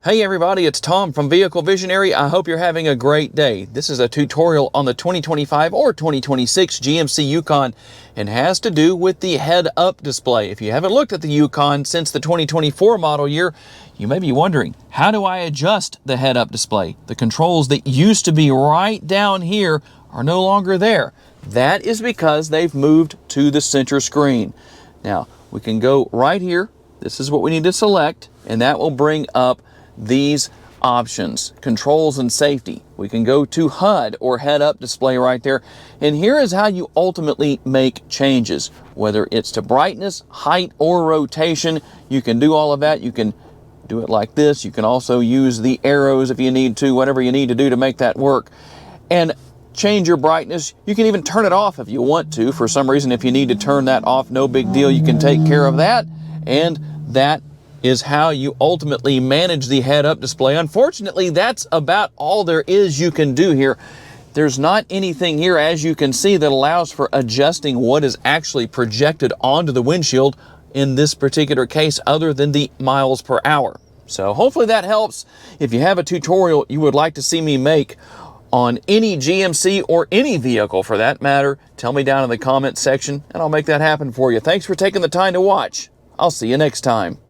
Hey everybody, it's Tom from Vehicle Visionary. I hope you're having a great day. This is a tutorial on the 2025 or 2026 GMC Yukon and has to do with the head-up display. If you haven't looked at the Yukon since the 2024 model year, you may be wondering, how do I adjust the head-up display? The controls that used to be right down here are no longer there. That is because they've moved to the center screen. Now, we can go right here. This is what we need to select, and that will bring up these options, controls and safety. We can go to HUD or head-up display right there. And here is how you ultimately make changes, whether it's to brightness, height, or rotation. You can do all of that. You can do it like this. You can also use the arrows if you need to, whatever you need to do to make that work. And change your brightness. You can even turn it off if you want to. For some reason, if you need to turn that off, no big deal. You can take care of that. And that is how you ultimately manage the head-up display. Unfortunately, that's about all there is you can do here. There's not anything here, as you can see, that allows for adjusting what is actually projected onto the windshield in this particular case, other than the miles per hour. So hopefully that helps. If you have a tutorial you would like to see me make on any GMC or any vehicle for that matter, tell me down in the comment section and I'll make that happen for you. Thanks for taking the time to watch. I'll see you next time.